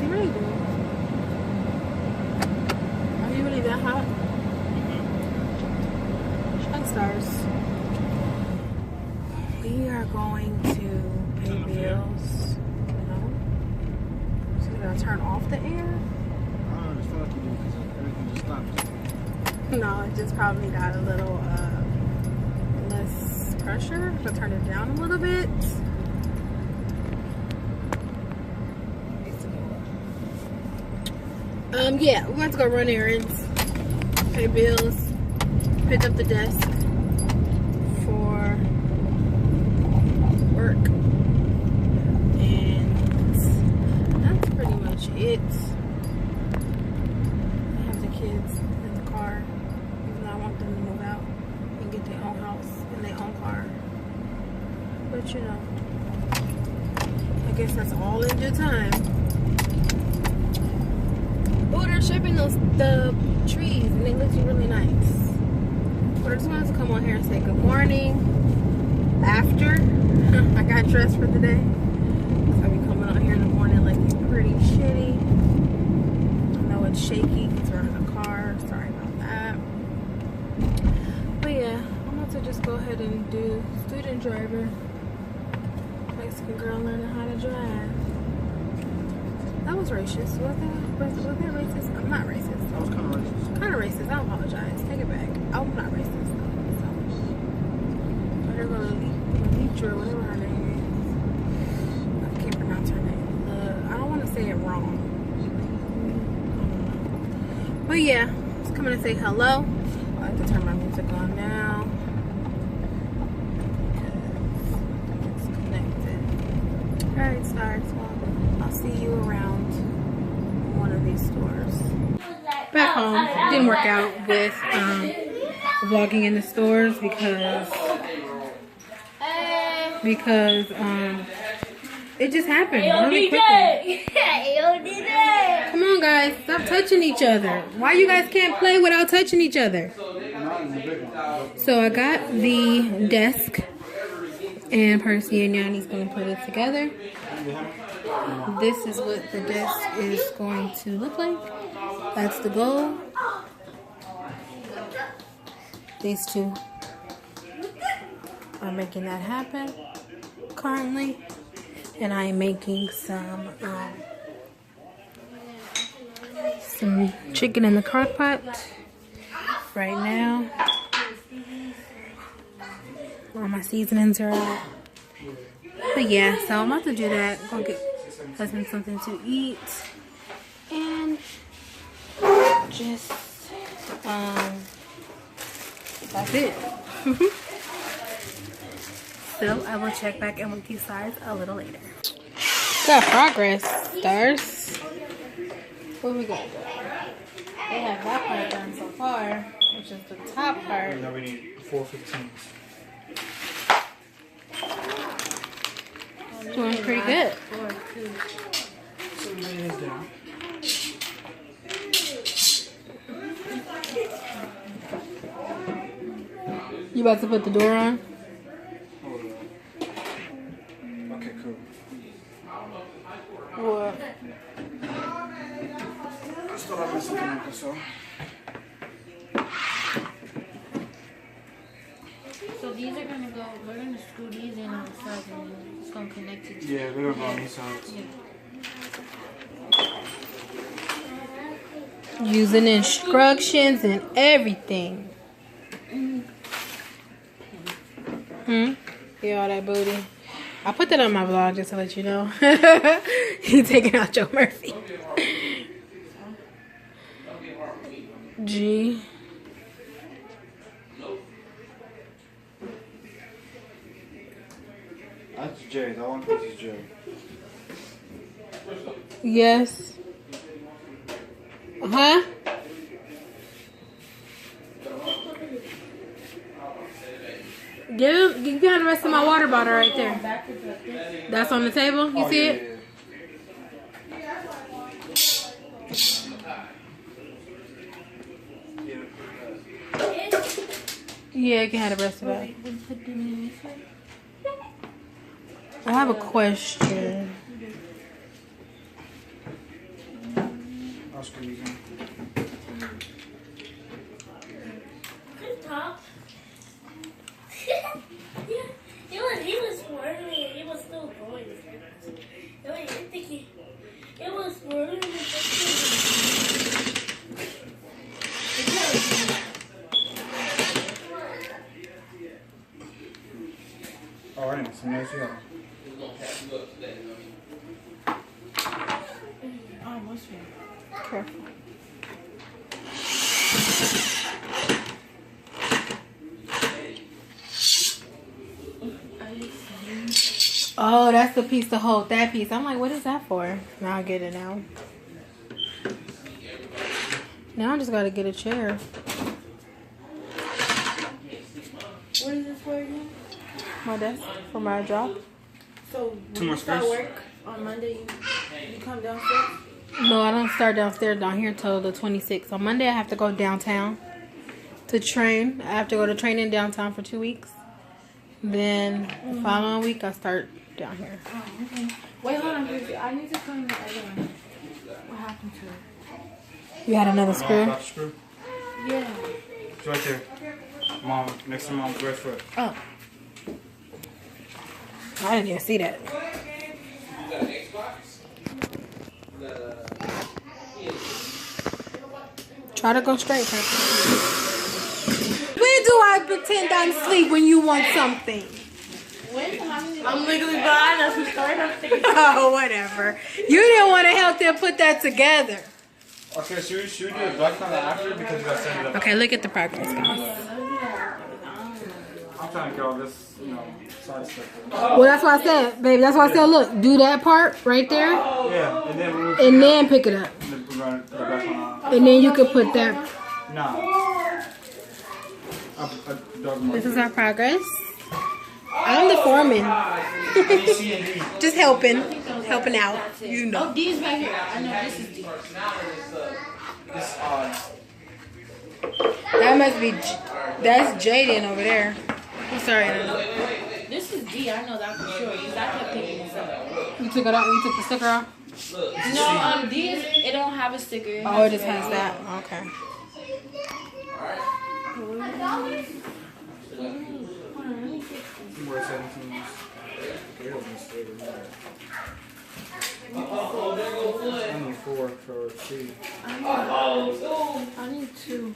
She really do. Are you really that hot? Shine stars. We are going to pay bills. You know? So we're gonna turn off the air. I just feel like you do because everything just stopped. No, it just probably got a little less pressure. So turn it down a little bit. Yeah, we're about to go run errands, pay bills, pick up the desk for work, and that's pretty much it. I have the kids in the car, even though I want them to move out and get their own house and their own car. But you know, I guess that's all in due time. Oh, they're shipping the trees and they look really nice. But I just wanted to come on here and say good morning after I got dressed for the day. So I'll be coming on here in the morning looking pretty shitty. I know it's shaky because we're in a car. Sorry about that. But yeah, I'm about to just go ahead and do student driver. Mexican girl learning how to drive. That was racist. Was that racist? I'm not racist. That was kind of racist. Kind of racist. I apologize. Take it back. I'm not racist. So. Whatever Leitra, whatever her name is. I can't pronounce her name. I don't want to say it wrong. But yeah, just coming to say hello. I have to turn my music on now. It's connected. Alright, stars. Well, I'll see you around one of these stores. Back home, didn't work out with vlogging in the stores because it just happened really quickly. Come on, guys, stop touching each other. Why you guys can't play without touching each other? So I got the desk, and Percy and Yanni's gonna put it together. This is what the desk is going to look like. That's the goal. These two are making that happen currently. And I am making some chicken in the crock pot right now. All my seasonings are out. But yeah, so I'm about to do that. Go get husband something to eat. And just, that's it. So I will check back in with you guys a little later. Got progress, stars. What we got? They have that part done so far, which is the top part. Now we need 415. Doing pretty good. So we lay this down. You about to put the door on? Hold on. Okay, cool. What? I still have my something like this, so. So these are gonna go, we're gonna screw these in on the side and it's gonna connect to the Yeah, they're gonna go on these sides. Yeah. Using instructions and everything. Yeah, all that booty. I put that on my vlog just to let you know. You taking out Joe Murphy. G. That's J. That one piece is J. Yes. Huh? You got the rest of my water bottle right there. That's on the table. You see it? Yeah, you can have the rest of it. I have a question. I'll screw these in. Good top. He was swirling. He was still going. It was swirling. Oh, I didn't see no shit. Oh, what's wrong? Careful. Oh, that's the piece to hold that piece. I'm like, what is that for? Now I get it now. Now I just gotta get a chair. What is this for again? My desk for my job. So Two when more you start space? work on Monday, you come downstairs? No, I don't start downstairs down here till the 26th. On Monday, I have to go downtown to train. I have to go to training downtown for 2 weeks. Then the following week, I start down here. Oh, okay. Wait, hold on. I need to clean the other one. What happened to it? You had another screw? Got the screw? Yeah. It's right there. Mom, next to mom's right foot. Oh. I didn't even see that. Try to go straight, Pepper. Where do I pretend I'm asleep when you want something? I'm legally blind. That's the story. Oh, whatever. You didn't want to help them put that together. Okay, should we do a black color after because we gotta set it up? Okay, look at the progress, guys. I'm trying to get all this, you know, side stuff. Well, that's what I said, baby. That's why I said, look, do that part right there, Yeah, and then we're and then pick it up. gonna put the black one on. And then you can put that. Nah. This is our progress. I'm the foreman. Just helping out. You know. Oh, D's back here. I know this is D. That must be. That's Jaden over there. I'm sorry. I don't know. This is D. I know that for sure. You got to pick this up. You took it out. You took the sticker off. No, D is. It don't have a sticker. Oh, it just has that. Okay. I need 4 for C. I need 2.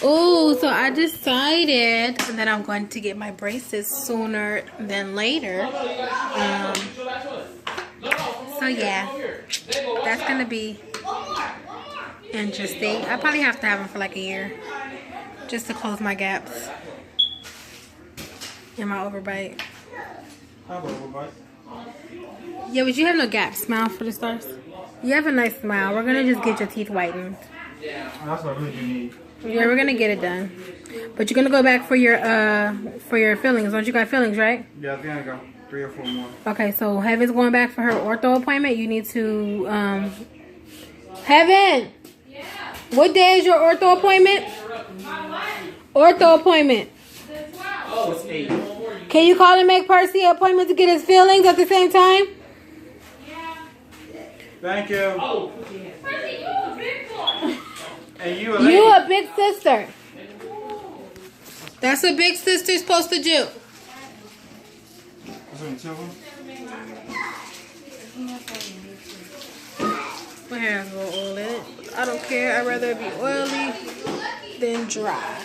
Oh, so I decided that I'm going to get my braces sooner than later. So yeah, that's gonna be interesting. I probably have to have them for like a year, just to close my gaps in my overbite. Yeah, but you have no gaps. Smile for the stars. You have a nice smile. We're gonna just get your teeth whitened. That's what I really do need. Yeah, we're gonna get it done. But you're gonna go back for your fillings. Don't you got fillings, right? Yeah, I think I got 3 or 4 more. Okay, so Heaven's going back for her ortho appointment. You need to Heaven! Yeah. What day is your ortho appointment? Ortho appointment. Oh, it's 8. Can you call and make Percy an appointment to get his fillings at the same time? Thank you. Oh, Percy, you a big boy. And you a lady. You a big sister. That's what big sister's supposed to do. That's only 2 of them? My hair has a little oil in it. I don't care. I'd rather it be oily than dry.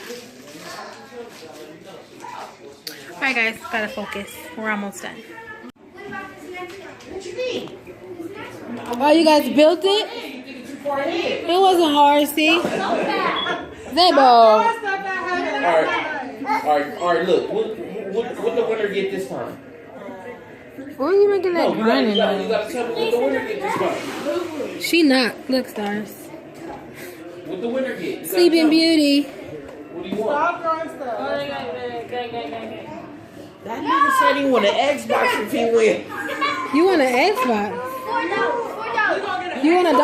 Alright guys, gotta focus. We're almost done. Oh, you guys built it? It wasn't hard, see? Zabo. Alright, look. What the winner get this time? Why are you making that grinding You noise? gotta tell me what the winner get this time. She not. Look, stars. What the winner get? You gotta Sleeping tell me. Beauty. What do you want? That nigga said he want an Xbox if he win. You want an Xbox? You want $1?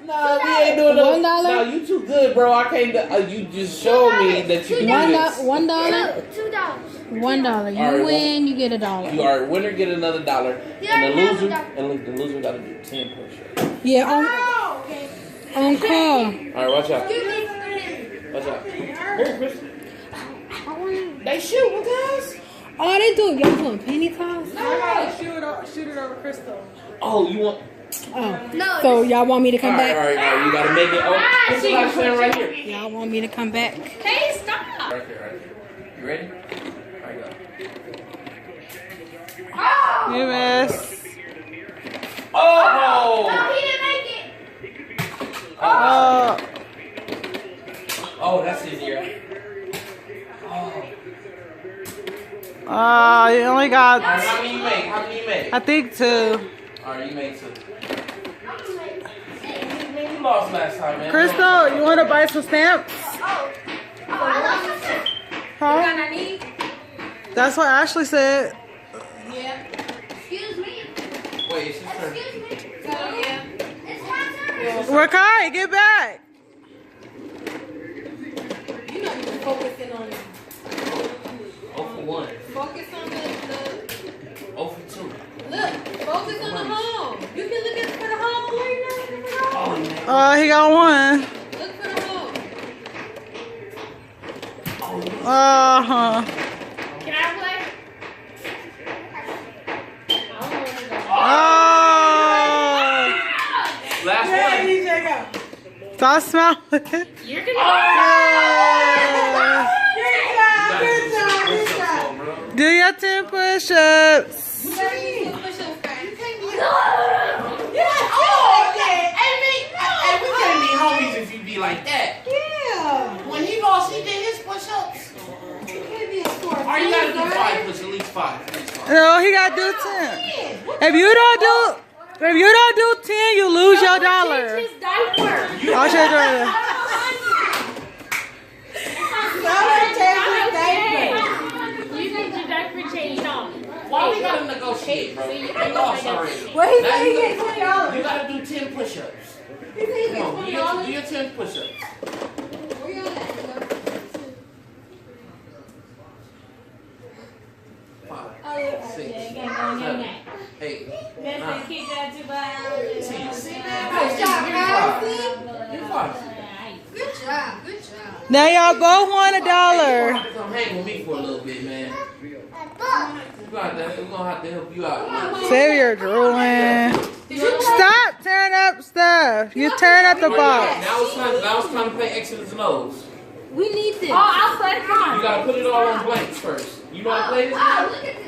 No, we ain't doing no. $1? No, you too good, bro. I can't. You just showed me that you can do this. $1? $2. $1. You Alright, win, you get $1. You are winner, get another $1, and the loser got to do 10 push-ups. Yeah, on call. All right, watch out. Watch out. Merry Christmas. They shooting, guys. Oh, they do. Y'all doing penny toss? I gotta shoot it over Crystal. Oh, you want? Oh, no. So y'all want me to come back? All right. You gotta make it. Oh, Crystal got to stand right here. Y'all want me to come back? Hey, stop! Right here. You ready? All right, go. You miss. Oh! No, he didn't make it! Oh, that's in here. You only got, All right, how many you make? I think 2. All right, you made 2. You lost last time, man. Crystal, you want to buy some stamps? Oh, I lost something. Huh? That's what Ashley said. Excuse me. Wait, it's your turn. Excuse me. It's my turn. Rakai, get back. You're not even focusing on it. 0 for 1. Focus on the 0 for 2. look. Focus on the home. You can look at for the home. Where you not looking for the home? He got 1. Look for the home. Uh-huh. Can I play? Last one. Stop smiling. You're gonna. Do your 10 push-ups. Hey, we can't be homies if you be like that. Yeah. When he lost, he did his push-ups. Or you gotta do 5 push, at least 5. No, he got to do 10. If you don't do 10, you lose your $1. I'll show you later. You need your diaper changed on. Why we gotta negotiate, bro? You lost already. Well, he Now said he you get $20. You gotta do 10 push-ups. He said he Come get on, do $20. your 10 push-ups. Where you at? 5, Oh, 6, 7, 8, 9, 10. See, man? Good job, guys. You 5. Good job. Good job. Now y'all both won $1. Come hang with me for a little bit, man. We're gonna have to help you out. Save your drooling. Stop tearing up stuff. You tearing up the box. Now it's time to play X's and O's. We need this. I'll play. Come on. You gotta put it all on blanks first. You know how to play this? Oh, look at this.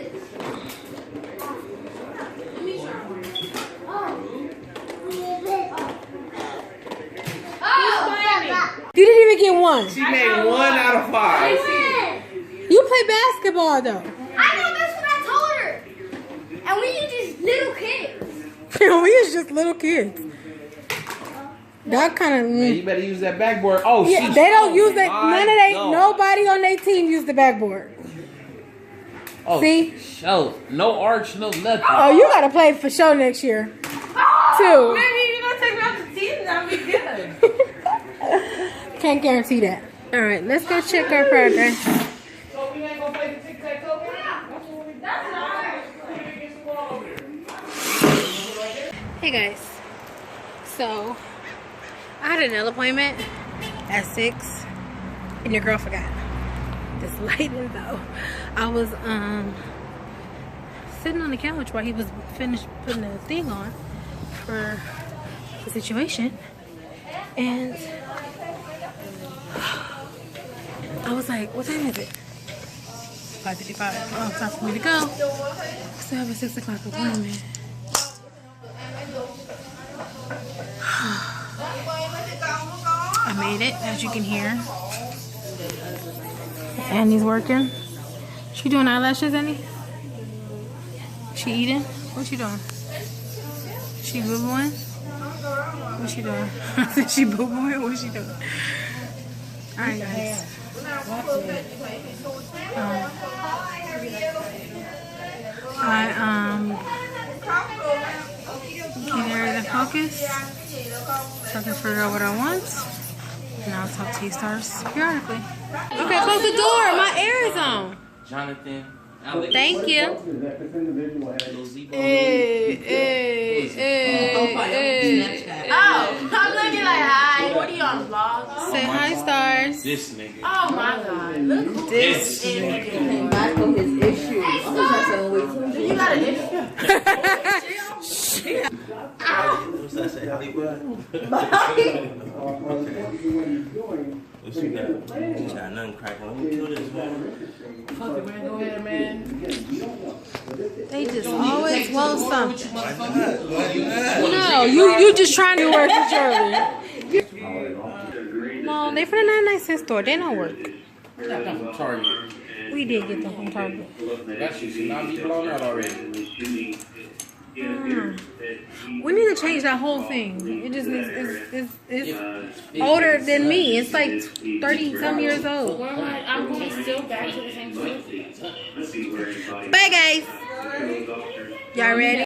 You didn't even get 1. She made 1 out of 5. You play basketball though. I know, that's what I told her. And we are just little kids. We is just little kids. That kind of. Man, you better use that backboard. Oh, Yeah, they don't use that. Nobody on their team use the backboard. Oh, See? show. No arch, no nothing. Oh, you gotta play for show next year, too. Maybe you're going to take me off the team. That'll be good. Can't guarantee that. All right, let's go check our progress. So we ain't gonna play the tic-tac-toe? Hey guys, so I had a nail appointment at 6, and your girl forgot. This lighting though. I was sitting on the couch while he was finished putting the thing on for the situation, and I was like, what time is it? 5:55. Oh, it's time for me to go. Still have a 6 o'clock appointment. I made it, as you can hear. Annie's working. She doing eyelashes, Annie? She eating? What she doing? She boo-booing? What she doing? She boo-booing? What she doing? Alright, guys. Get her to focus so I can figure out what I want, and I'll talk to you stars periodically. Okay, close the door. My air is on. Jonathan, Alex. Thank you. Little Z-Bo. Oh, I'm looking like, hi, what are you on vlog? Say hi, stars. This nigga. Oh my god, look who This is Came back on his issue. I'm just saying, wait till Do you got an issue? What's that say? Hollywood? What you got? You got nothing cracking. Let me kill this man. Fuck it, man, go ahead, man. They just always want something. Why not? No, you just trying to work for Charlie. No, they from the 99-cent store. They don't work. I got them from Target. We did get them from Target. That shit should not be blown out already. We need to change that whole thing. It just it's older than me. It's like 30-some years old. I'm going still back to the same place. Bye, guys. Y'all ready?